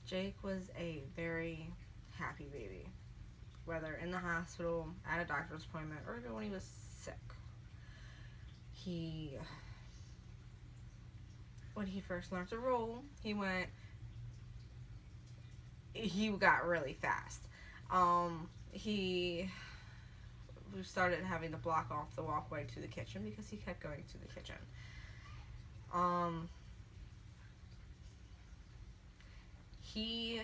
Jake was a very happy baby, whether in the hospital, at a doctor's appointment, or even when he was sick. He, when he first learned to roll, he got really fast. He we started having to block off the walkway to the kitchen because he kept going to the kitchen. Um, he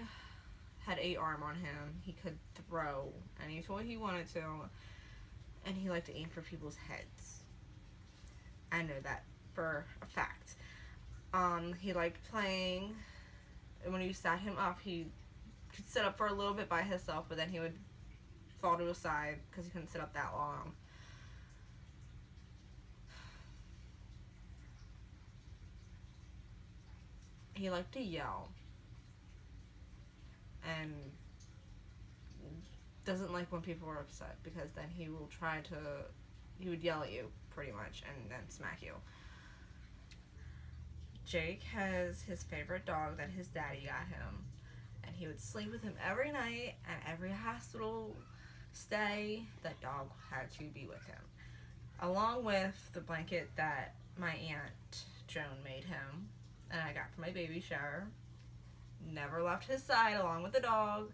had a arm on him. He could throw any toy he wanted to, and he liked to aim for people's heads. I know that for a fact. He liked playing. And when you sat him up, he could sit up for a little bit by himself, but then he would fall to his side because he couldn't sit up that long. He liked to yell and doesn't like when people are upset because then he would yell at you pretty much and then smack you. Jake has his favorite dog that his daddy got him, and he would sleep with him every night, and every hospital stay, that dog had to be with him, along with the blanket that my aunt Joan made him and I got for my baby shower. Never left his side along with the dog.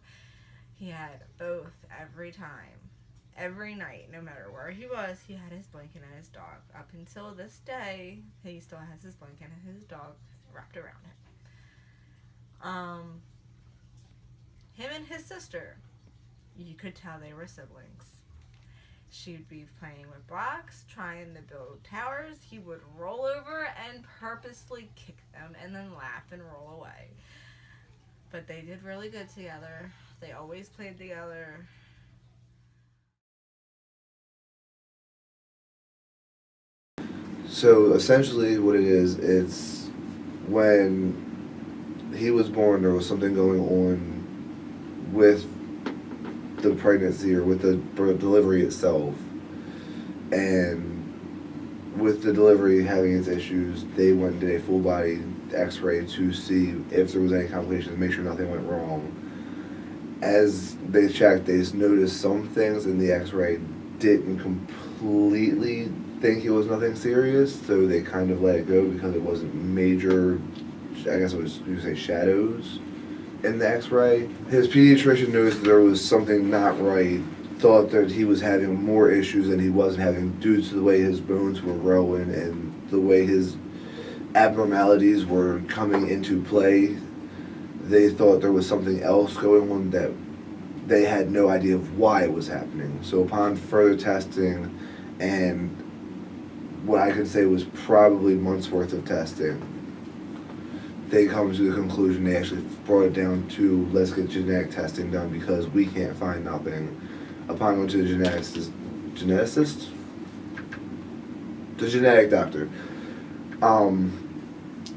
He had both every time. Every night, no matter where he was, he had his blanket and his dog. Up until this day, he still has his blanket and his dog wrapped around him. Him and his sister, you could tell they were siblings. She'd be playing with blocks, trying to build towers. He would roll over and purposely kick them and then laugh and roll away. But they did really good together. They always played together. So essentially, what it is, it's when he was born, there was something going on with the pregnancy or with the delivery itself, and with the delivery having its issues, they went and did a full body X-ray to see if there was any complications, make sure nothing went wrong. As they checked, they just noticed some things in the X-ray didn't completely think it was nothing serious, so they kind of let it go because it wasn't major. I guess it was, you say, shadows in the X-ray. His pediatrician noticed that there was something not right. Thought that he was having more issues than he wasn't having due to the way his bones were growing and the way his abnormalities were coming into play. They thought there was something else going on that they had no idea of why it was happening. So upon further testing and what I could say was probably months worth of testing, they come to the conclusion they actually brought it down to, let's get genetic testing done because we can't find nothing. Upon going to the the genetic doctor,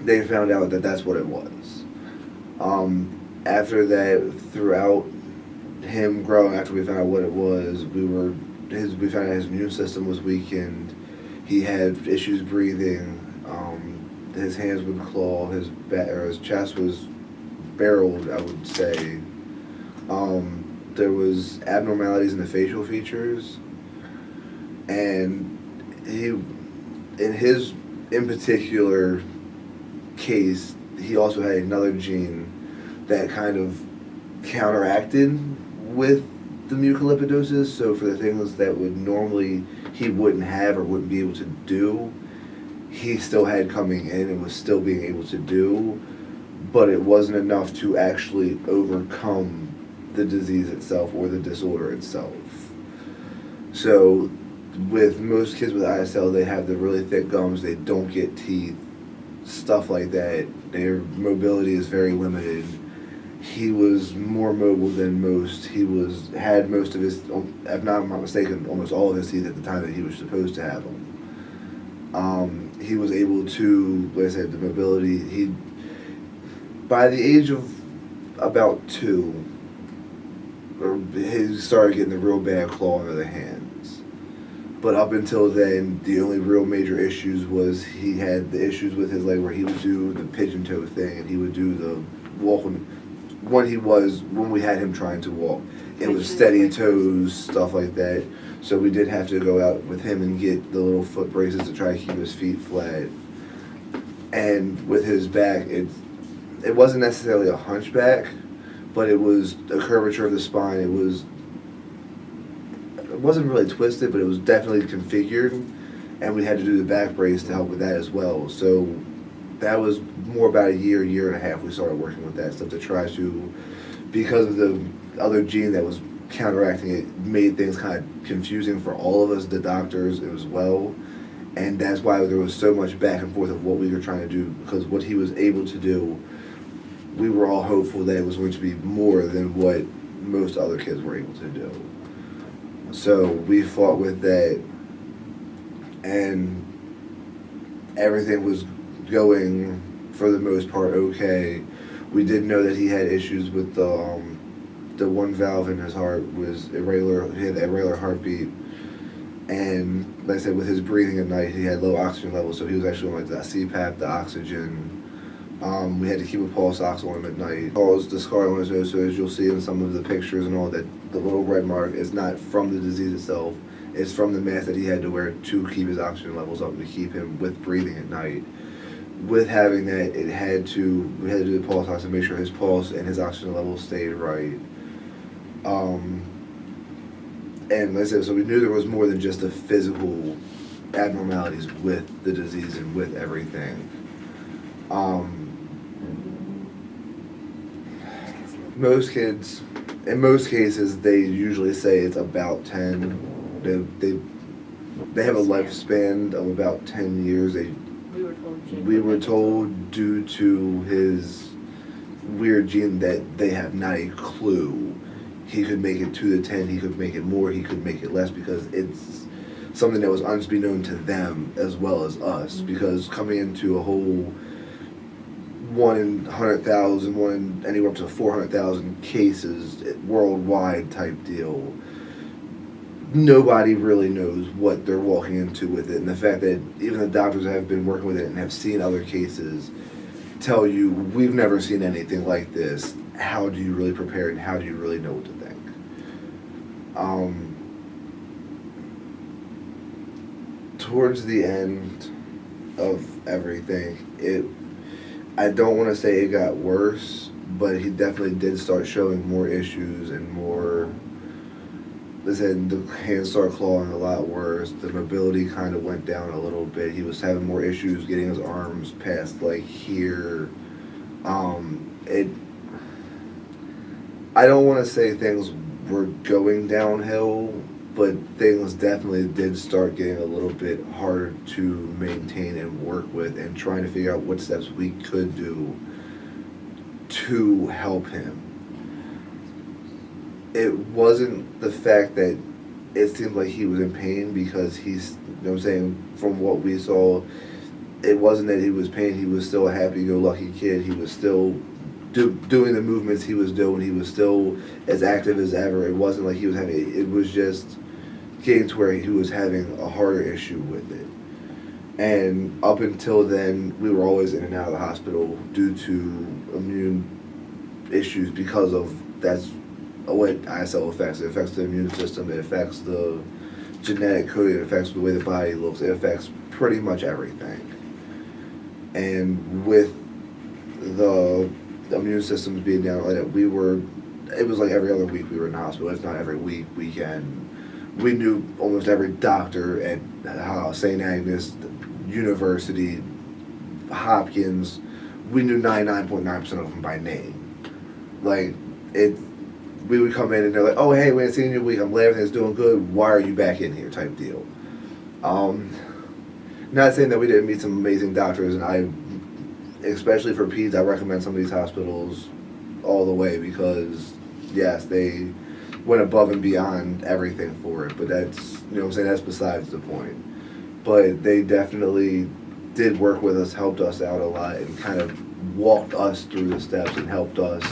they found out that that's what it was. After that, throughout him growing, after we found out what it was, we found out his immune system was weakened. He had issues breathing. His hands would claw. His chest was barreled, I would say. There was abnormalities in the facial features, and in particular case, he also had another gene that kind of counteracted with the mucolipidosis. So for the things that would normally he wouldn't have or wouldn't be able to do, he still had coming in and was still being able to do, but it wasn't enough to actually overcome the disease itself or the disorder itself. So with most kids with ISL, they have the really thick gums, they don't get teeth, stuff like that. Their mobility is very limited. He was more mobile than most. He had most of his, if I'm not mistaken, almost all of his teeth at the time that he was supposed to have them. He was able to, like I said, the mobility. By the age of about 2, he started getting the real bad claw under the hands. But up until then, the only real major issues was he had the issues with his leg where he would do the pigeon toe thing and he would do the when we had him trying to walk. It was steady toes, stuff like that. So we did have to go out with him and get the little foot braces to try to keep his feet flat. And with his back, it wasn't necessarily a hunchback, but it was a curvature of the spine. It wasn't really twisted, but it was definitely configured, and we had to do the back brace to help with that as well. So that was more about a year and a half we started working with that stuff to try to, because of the other gene that was counteracting it, made things kind of confusing for all of us, the doctors as well. And that's why there was so much back and forth of what we were trying to do, because what he was able to do, we were all hopeful that it was going to be more than what most other kids were able to do. So we fought with that, and everything was going, for the most part, okay. We did know that he had issues with the one valve in his heart was irregular. He had irregular heartbeat, and like I said, with his breathing at night, he had low oxygen levels, so he was actually on like the CPAP, the oxygen. We had to keep a pulse ox on him at night. Caused the scar on his nose, so as you'll see in some of the pictures and all that, the little red mark is not from the disease itself. It's from the mask that he had to wear to keep his oxygen levels up and to keep him with breathing at night. With having that, we had to do the pulse ox to make sure his pulse and his oxygen levels stayed right. And like I said, so we knew there was more than just the physical abnormalities with the disease and with everything. Most kids, in most cases, they usually say it's about 10. They have a lifespan of about 10 years. We were told due to his weird gene that they have not a clue. He could make it to the 10, he could make it more, he could make it less, because it's something that was unbeknown to them as well as us. Because coming into a whole 1 in 100,000, 1 in anywhere up to 400,000 cases worldwide type deal, nobody really knows what they're walking into with it. And the fact that even the doctors that have been working with it and have seen other cases tell you, we've never seen anything like this. How do you really prepare, and how do you really know what to think? Towards the end of everything, I don't want to say it got worse, but he definitely did start showing more issues and more. Listen, the hands started clawing a lot worse. The mobility kind of went down a little bit. He was having more issues getting his arms past like here. I don't want to say things were going downhill, but things definitely did start getting a little bit harder to maintain and work with, and trying to figure out what steps we could do to help him. It wasn't the fact that it seemed like he was in pain, because he's, you know what I'm saying, from what we saw, it wasn't that he was in pain. He was still a happy-go-lucky kid. He was still doing the movements he was doing. He was still as active as ever. It wasn't like he was having, it was just getting to where he was having a harder issue with it. And up until then, we were always in and out of the hospital due to immune issues, because of that's what ISL affects. It affects the immune system. It affects the genetic code. It affects the way the body looks. It affects pretty much everything. And with the immune systems being down like that, it was like every other week we were in the hospital, if not every weekend. We knew almost every doctor at St. Agnes University, Hopkins. We knew 99.9% of them by name. Like, we would come in and they're like, oh, hey, we haven't seen you in a week. I'm glad everything's doing good. Why are you back in here, type deal. Not saying that we didn't meet some amazing doctors, and especially for peds, I recommend some of these hospitals all the way, because yes, they went above and beyond everything for it, but that's, you know what I'm saying, that's besides the point. But they definitely did work with us, helped us out a lot, and kind of walked us through the steps and helped us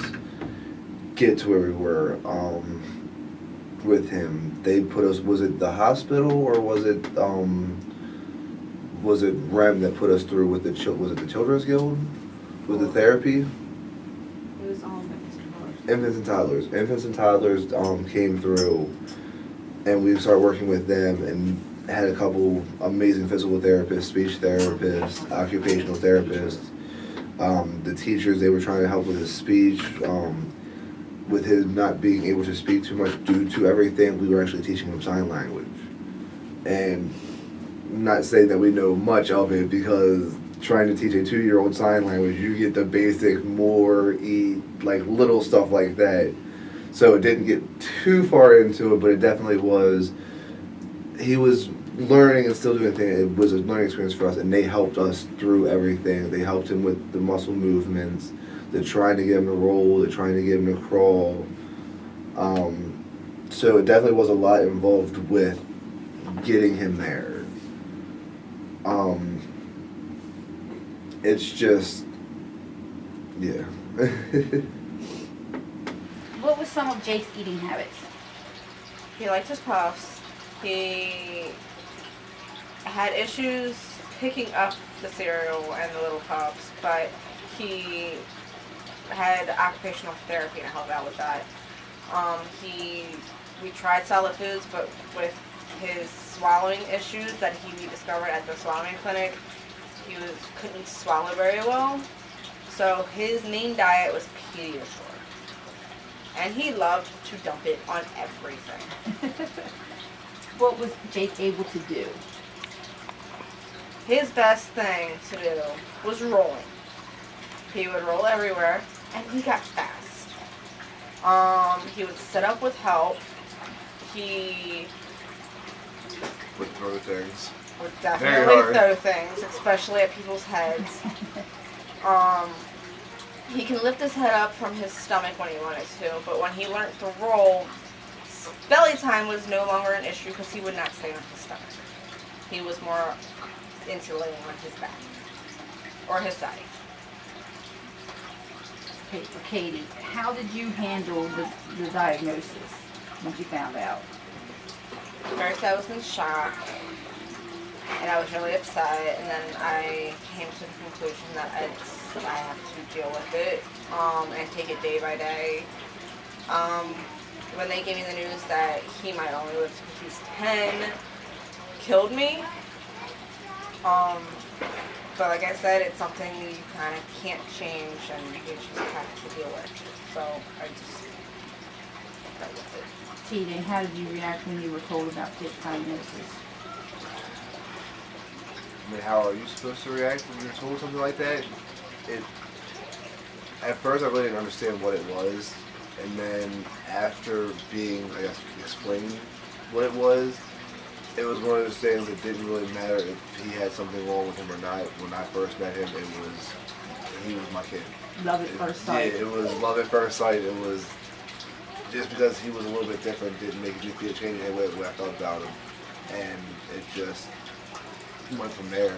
get to where we were with him. They put us, was it the hospital, or was it REM that put us through with was it the Children's Guild with the therapy? It was Infants and toddlers. Infants and toddlers came through, and we started working with them and had a couple amazing physical therapists, speech therapists, occupational therapists. The teachers, they were trying to help with his speech. With his not being able to speak too much due to everything, we were actually teaching him sign language. And not saying that we know much of it, because trying to teach a 2-year-old sign language, you get the basic more, eat, like little stuff like that. So it didn't get too far into it, but it definitely was, he was learning and still doing things. It was a learning experience for us, and they helped us through everything. They helped him with the muscle movements. They're trying to get him to roll. They're trying to get him to crawl. So it definitely was a lot involved with getting him there. It's just, yeah. What was some of Jake's eating habits? He liked his puffs. He had issues picking up the cereal and the little puffs, but he had occupational therapy to help out with that. We tried solid foods, but with his swallowing issues that he discovered at the swallowing clinic, he couldn't swallow very well. So his main diet was Pediasure, and he loved to dump it on everything. What was Jake able to do? His best thing to do was rolling. He would roll everywhere, and he got fast. He would sit up with help. He Would throw things. would definitely throw things, especially at people's heads. He can lift his head up from his stomach when he wanted to, but when he learned to roll, belly time was no longer an issue because he would not stay on his stomach. He was more into laying on his back or his side. Okay, for Katie, how did you handle the diagnosis once you found out? First, I was in shock, and I was really upset, and then I came to the conclusion that I have to deal with it and take it day by day. When they gave me the news that he might only live till he's 10, killed me. But like I said, it's something you kind of can't change, and you just have to deal with. So I just dealt with it. Tina, how did you react when you were told about Jake's diagnosis? I mean, how are you supposed to react when you're told something like that? At first, I really didn't understand what it was, and then after being, I guess, explained what it was one of those things that didn't really matter if he had something wrong with him or not. When I first met him, he was my kid. Love at first sight. Yeah, it was love at first sight. It was just because he was a little bit different didn't make me feel change in the way I felt about him, and it just went from there.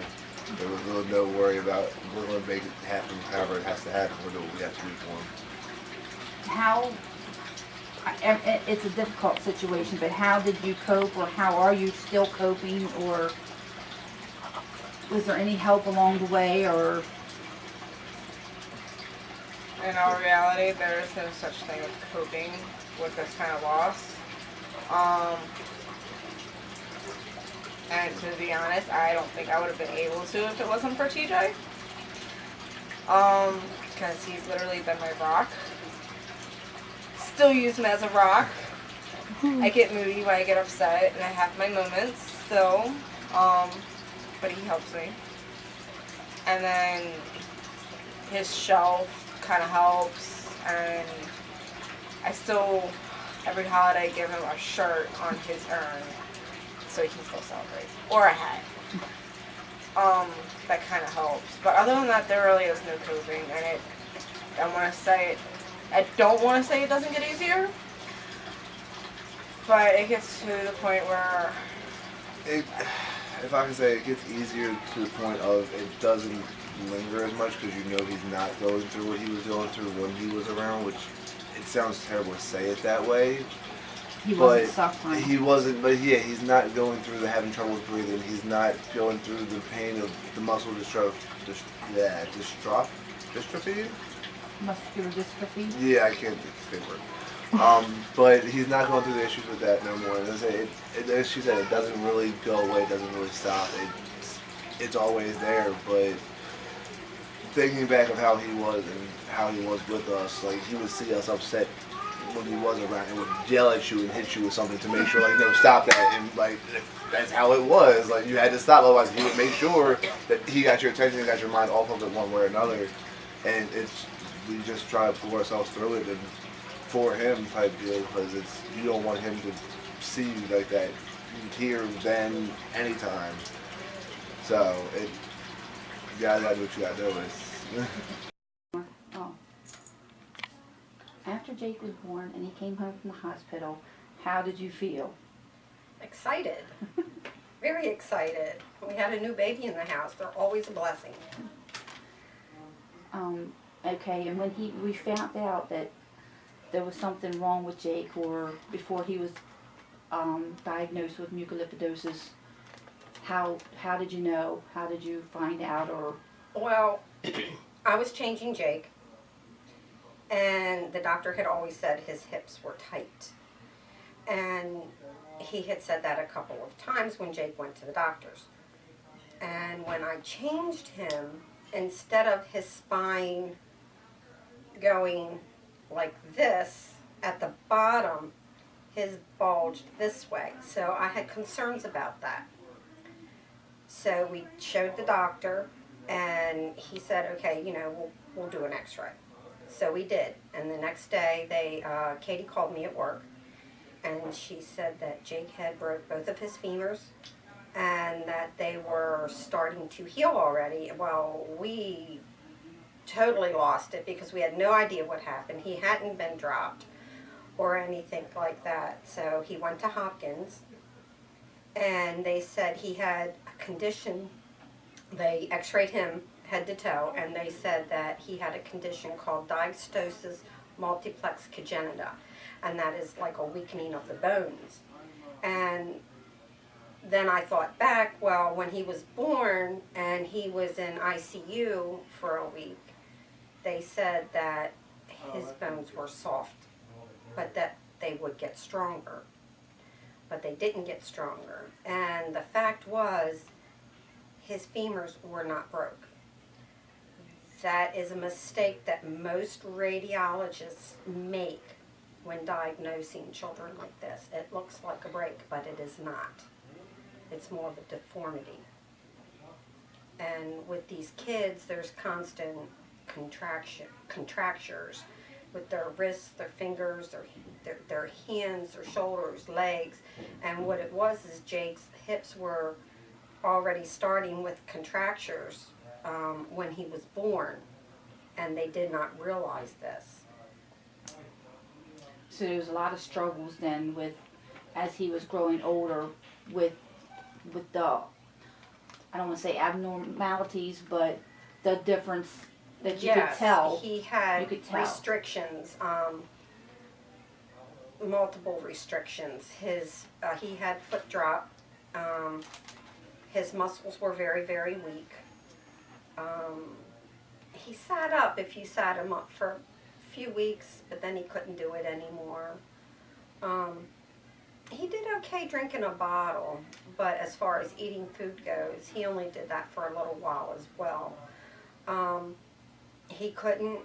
There was really no worry about we're going to make it happen however it has to happen. We're doing what we have to do for him. It's a difficult situation, but how did you cope, or how are you still coping, or was there any help along the way, or? In all reality, there is no such thing as coping with this kind of loss. And to be honest, I don't think I would have been able to if it wasn't for TJ. Because he's literally been my rock. Still use him as a rock. I get moody when I get upset, and I have my moments still. But he helps me. And then his shelf kind of helps, and I still, every holiday, give him a shirt on his urn so he can still celebrate, or a hat. That kind of helps. But other than that, there really is no coping, and I don't want to say it doesn't get easier, but it gets to the point where if I can say, it gets easier to the point of it doesn't linger as much because you know he's not going through what he was going through when he was around, which it sounds terrible to say it that way. He wasn't suffering. He wasn't, but yeah, he's not going through having troubles breathing. He's not going through the pain of the muscle dystrophy. muscular dystrophy. Yeah, I can't do the paperwork. But he's not going through the issues with that no more. As she said, it doesn't really go away. It doesn't really stop. It's always there. But thinking back of how he was and how he was with us, like he would see us upset when he wasn't around and would yell at you and hit you with something to make sure, like, no, stop that. And like that's how it was. Like you had to stop, otherwise he would make sure that he got your attention, and got your mind off of it one way or another. And we just try to pull ourselves through it and for him type deal, because you don't want him to see you like that here, then, anytime. So you gotta do what you gotta do. Oh. After Jake was born and he came home from the hospital, how did you feel? Excited. Very excited. We had a new baby in the house. They're always a blessing. Okay, and when we found out that there was something wrong with Jake, or before he was diagnosed with mucolipidosis, how did you know? How did you find out? Or Well, I was changing Jake, and the doctor had always said his hips were tight. And he had said that a couple of times when Jake went to the doctors. And when I changed him, instead of his spine going like this at the bottom, his bulged this way. So I had concerns about that. So we showed the doctor, and he said, okay, we'll do an x-ray. So we did. And the next day, Katie called me at work, and she said that Jake had broke both of his femurs and that they were starting to heal already. Well, we totally lost it because we had no idea what happened. He hadn't been dropped or anything like that. So he went to Hopkins, and they said he had a condition. They x-rayed him head to toe, and they said that he had a condition called diastosis multiplex congenita, and that is like a weakening of the bones. And then I thought back, well, when he was born and he was in ICU for a week, they said that his bones were soft, but that they would get stronger. But they didn't get stronger. And the fact was, his femurs were not broke. That is a mistake that most radiologists make when diagnosing children like this. It looks like a break, but it is not. It's more of a deformity. And with these kids, there's constant contractures with their wrists, their fingers, their hands, their shoulders, legs. And what it was is Jake's hips were already starting with contractures when he was born, and they did not realize this. so there was a lot of struggles then as he was growing older with the, I don't want to say abnormalities, but the difference that you could tell. He had you could tell. restrictions, multiple restrictions. He had foot drop. His muscles were very, very weak. He sat up if you sat him up for a few weeks, but then he couldn't do it anymore. He did okay drinking a bottle, but as far as eating food goes, he only did that for a little while as well. He couldn't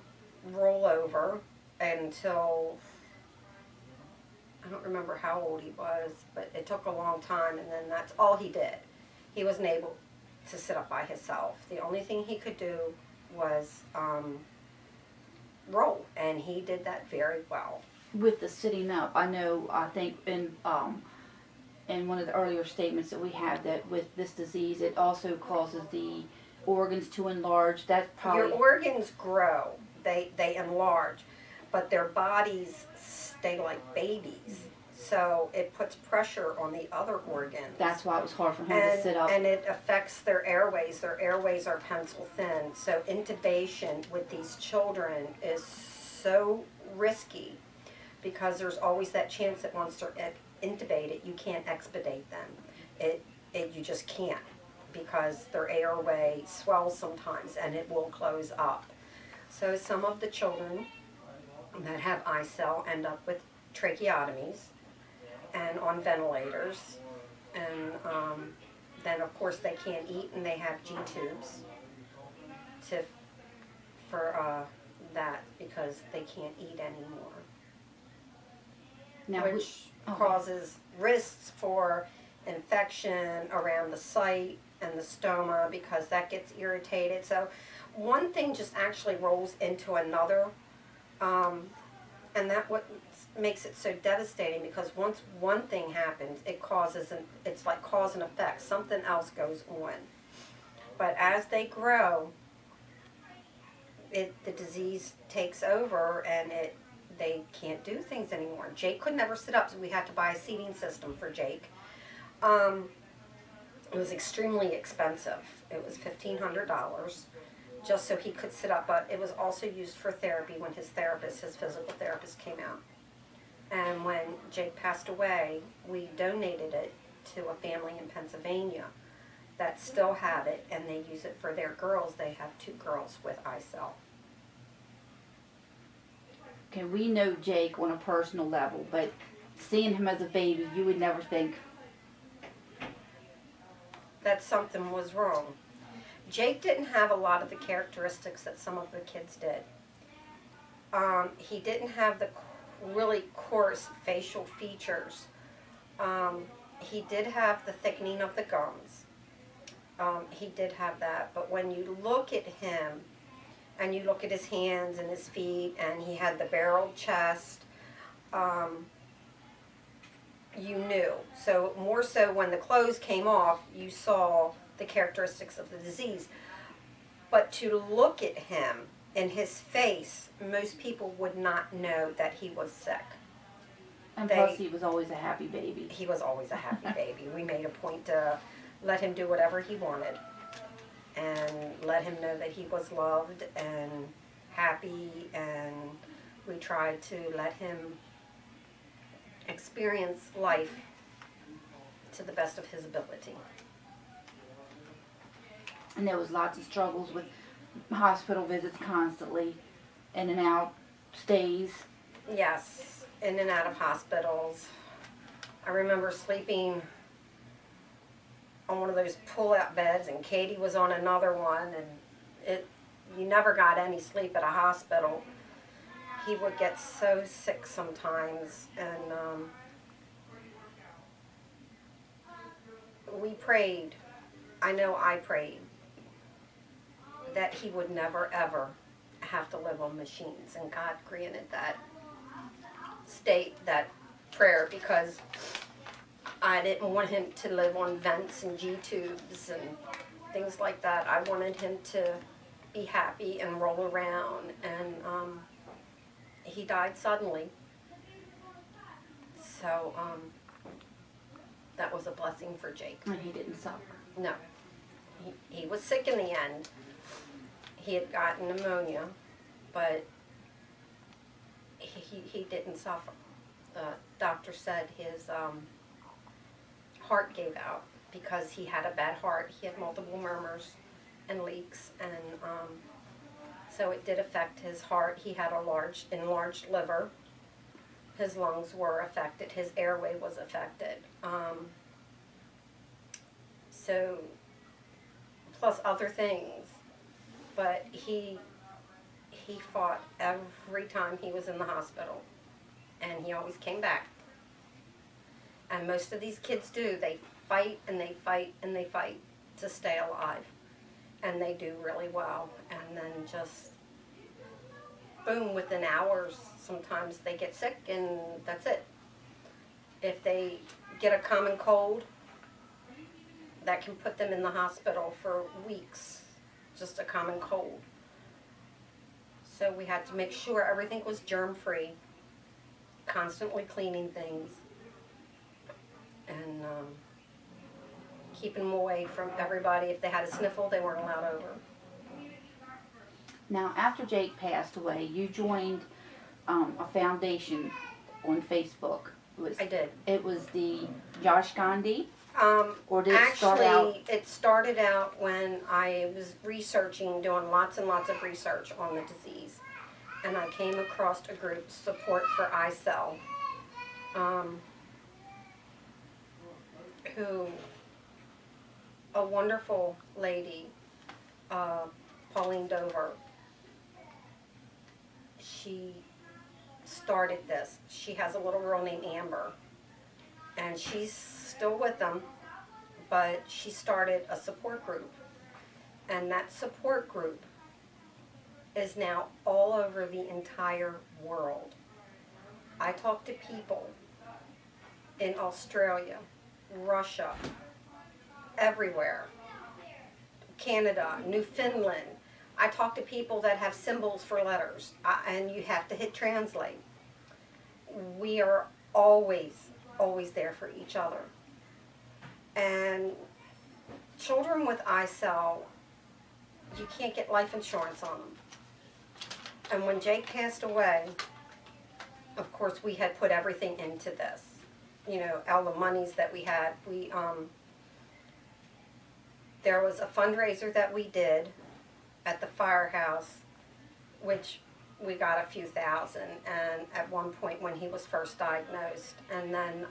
roll over until, I don't remember how old he was, but it took a long time, and then that's all he did. He wasn't able to sit up by himself. The only thing he could do was roll, and he did that very well. With the sitting up, I think in one of the earlier statements that we have, that with this disease, it also causes the organs to enlarge. That's probably... Your organs grow, they enlarge, but their bodies stay like babies. So it puts pressure on the other organs. That's why it was hard for him to sit up. And it affects their airways. Their airways are pencil thin. So intubation with these children is so risky, because there's always that chance that once they're intubated, you can't expedite them. You just can't, because their airway swells sometimes and it will close up. So some of the children that have ICEL end up with tracheotomies and on ventilators. And then, of course, they can't eat and they have G tubes for that because they can't eat anymore. Now, Which causes risks for infection around the site and the stoma because that gets irritated. So one thing just actually rolls into another, and that what makes it so devastating because once one thing happens, it's like cause and effect. Something else goes on. But as they grow, the disease takes over and they can't do things anymore. Jake could never sit up, so we had to buy a seating system for Jake. It was extremely expensive. It was $1,500 just so he could sit up, but it was also used for therapy when his physical therapist came out. And when Jake passed away, we donated it to a family in Pennsylvania that still had it, and they use it for their girls. They have 2 girls with ICEL. okay, we know Jake on a personal level, but seeing him as a baby, you would never think. That something was wrong. Jake didn't have a lot of the characteristics that some of the kids did. He didn't have the really coarse facial features. He did have the thickening of the gums. He did have that, but when you look at him and you look at his hands and his feet, and he had the barreled chest, you knew. So more so when the clothes came off, you saw the characteristics of the disease. But to look at him in his face, most people would not know that he was sick. And plus, he was always a happy baby. He was always a happy baby. We made a point to let him do whatever he wanted and let him know that he was loved and happy, and we tried to let him experience life to the best of his ability. And there was lots of struggles with hospital visits constantly, in and out, stays. Yes, in and out of hospitals. I remember sleeping on one of those pull-out beds, and Katie was on another one, and you never got any sleep at a hospital. He would get so sick sometimes, and we prayed. I know I prayed that he would never ever have to live on machines, and God granted that prayer, because I didn't want him to live on vents and G tubes and things like that. I wanted him to be happy and roll around, and he died suddenly. So that was a blessing for Jake. And he didn't suffer. No. He was sick in the end. He had gotten pneumonia, but he didn't suffer. The doctor said his heart gave out because he had a bad heart. He had multiple murmurs and leaks, and so it did affect his heart. He had enlarged liver. His lungs were affected. His airway was affected. So, plus other things. But he fought every time he was in the hospital, and he always came back. And most of these kids do. They fight and they fight and they fight to stay alive. And they do really well. And then just, boom, within hours, sometimes they get sick and that's it. If they get a common cold, that can put them in the hospital for weeks. Just a common cold. So we had to make sure everything was germ-free, constantly cleaning things, and keeping them away from everybody. If they had a sniffle, they weren't allowed over. Now, after Jake passed away, you joined a foundation on Facebook. I did. It was the Josh Gandhi Or did it start out? Actually, it started out when I was researching, doing lots and lots of research on the disease. And I came across a group, Support for ICEL, who, a wonderful lady, Pauline Dover, she started this. She has a little girl named Amber, and she's still with them, but she started a support group. And that support group is now all over the entire world. I talk to people in Australia, Russia, everywhere, Canada, Newfoundland. I talk to people that have symbols for letters, and you have to hit translate. We are always, always there for each other. And children with ICEL, you can't get life insurance on them. And when Jake passed away, of course, we had put everything into this. You know, all the monies that we had. There was a fundraiser that we did at the firehouse, which we got a few thousand, and at one point when he was first diagnosed. And then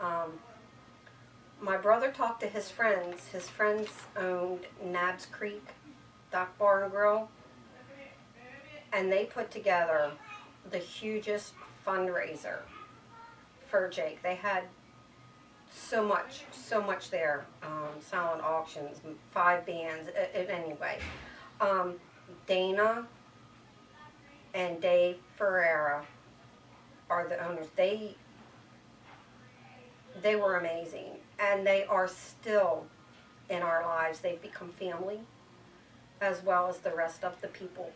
my brother talked to his friends. His friends owned Nabs Creek Dock Bar and Grill, and they put together the hugest fundraiser for Jake. They had so much there. Silent auctions, 5 bands, anyway. Dana and Dave Ferreira are the owners. They were amazing, and they are still in our lives. They've become family, as well as the rest of the people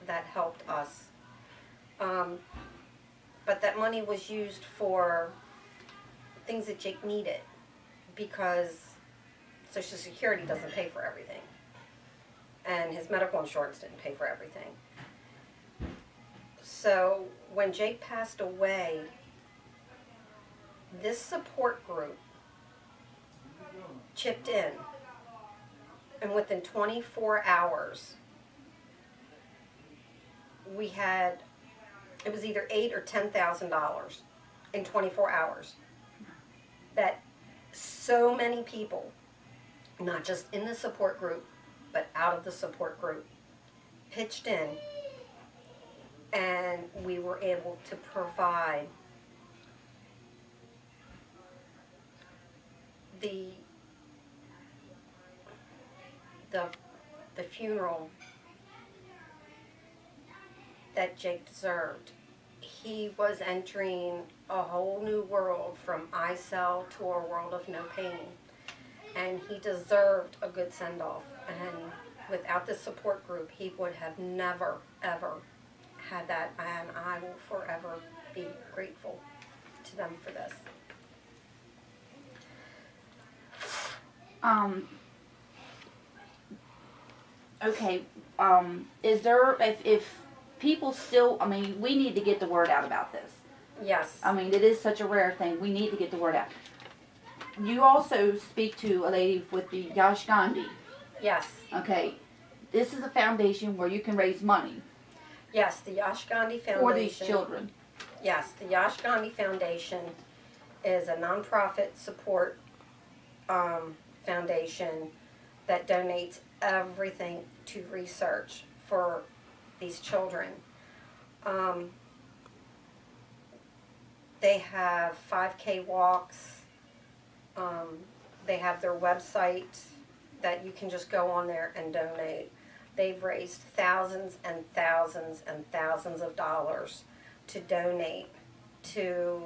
that helped us. But that money was used for things that Jake needed, because Social Security doesn't pay for everything, and his medical insurance didn't pay for everything. So when Jake passed away, this support group chipped in, and within 24 hours, we had, it was either $8,000 or $10,000 in 24 hours. That so many people, not just in the support group, but out of the support group, pitched in, and we were able to provide the funeral that Jake deserved. He was entering a whole new world, from ICEL to a world of no pain, and he deserved a good send-off. And without the support group, he would have never, ever had that, and I will forever be grateful to them for this. Okay, is there, if people still, I mean, we need to get the word out about this. Yes. I mean, it is such a rare thing. We need to get the word out. You also speak to a lady with the Yash Gandhi. Yes. Okay, this is a foundation where you can raise money Yes, the Yash Gandhi Foundation. for these children. Yes, the Yash Gandhi Foundation is a nonprofit support foundation that donates everything to research for these children. They have 5K walks. They have their website that you can just go on there and donate. They've raised thousands and thousands and thousands of dollars to donate to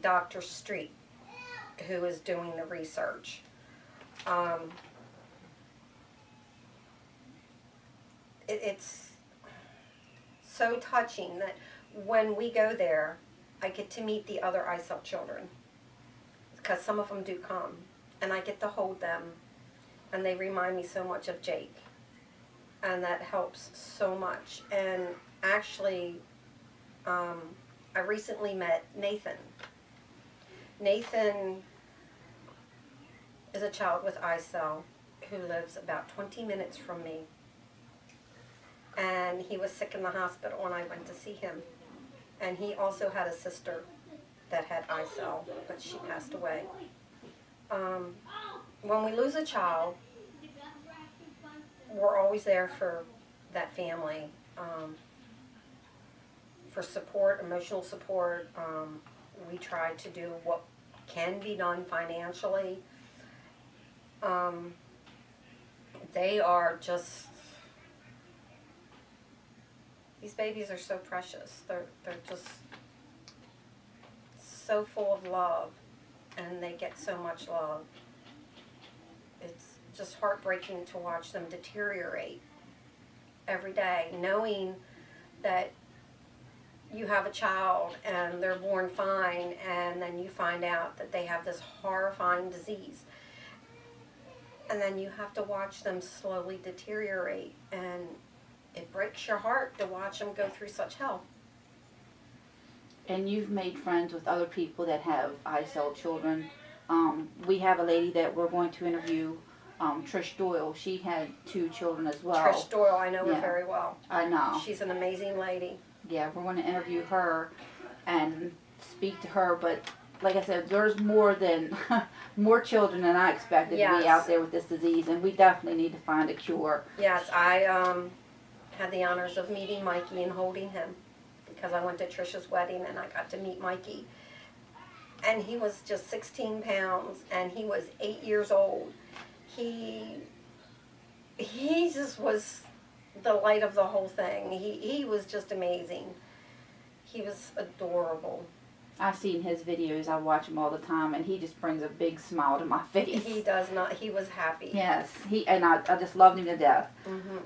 Dr. Street, who is doing the research. It's so touching that when we go there, I get to meet the other ICEL children, because some of them do come, and I get to hold them, and they remind me so much of Jake, and that helps so much. And actually, I recently met Nathan, Nathan is a child with ICEL who lives about 20 minutes from me. And he was sick in the hospital and I went to see him. And he also had a sister that had ICEL, but she passed away. When we lose a child, we're always there for that family, for support, emotional support. We try to do what can be done financially. They are just, these babies are so precious. They're just so full of love, and they get so much love. It's just heartbreaking to watch them deteriorate every day, knowing that you have a child and they're born fine, and then you find out that they have this horrifying disease. And then you have to watch them slowly deteriorate, and it breaks your heart to watch them go through such hell. And you've made friends with other people that have ICEL children. We have a lady that we're going to interview, Trish Doyle. She had 2 children as well. Trish Doyle, I know her Yeah. very well. I know. She's an amazing lady. Yeah, we're going to interview her and speak to her. But like I said, there's more than more children than I expected to Yes. be out there with this disease, and we definitely need to find a cure. Yes, I had the honors of meeting Mikey and holding him, because I went to Trisha's wedding and I got to meet Mikey. And he was just 16 pounds, and he was 8 years old. He just was the light of the whole thing. He was just amazing. He was adorable. I've seen his videos. I watch him all the time, and he just brings a big smile to my face. He does not, he was happy. Yes, I just loved him to death. Mm-hmm.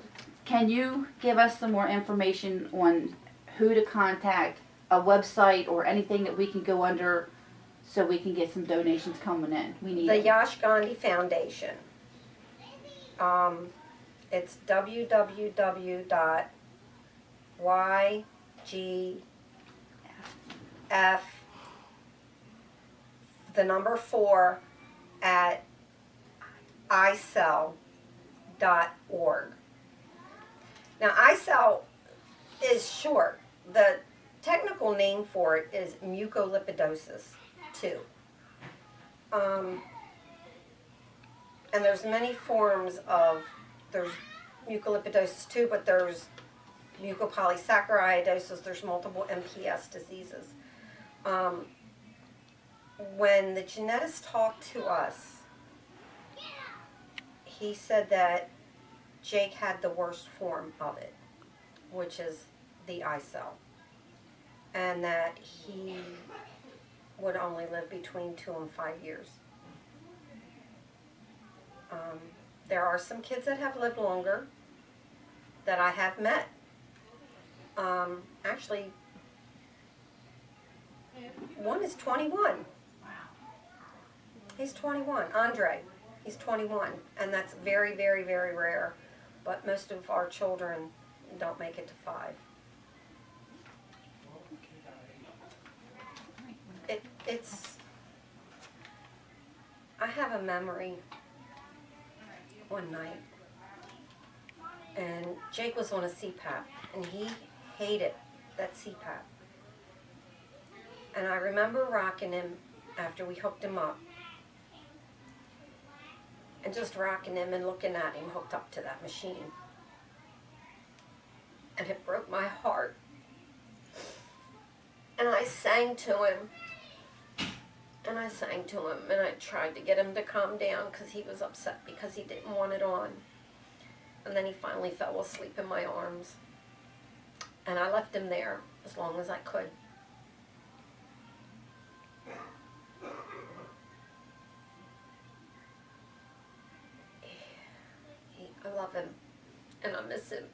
Can you give us some more information on who to contact, a website, or anything that we can go under so we can get some donations coming in? We need The them. Yash Gandhi Foundation. It's www.ygf, the number 4, at icel.org. Now, ICEL is short. The technical name for it is mucolipidosis 2. And there's many forms of, there's mucolipidosis 2, but there's mucopolysaccharidosis, there's multiple MPS diseases. When the geneticist talked to us, he said that Jake had the worst form of it, which is the ICEL, and that he would only live between 2 and 5 years. There are some kids that have lived longer that I have met. Actually, one is 21. He's 21. Andre, he's 21. And that's very, very, very rare. But most of our children don't make it to 5. It's... I have a memory one night, and Jake was on a CPAP, and he hated that CPAP. And I remember rocking him after we hooked him up, and just rocking him and looking at him hooked up to that machine. And it broke my heart. And I sang to him. And I sang to him, and I tried to get him to calm down because he was upset because he didn't want it on. And then he finally fell asleep in my arms. And I left him there as long as I could. I love him, and I miss him.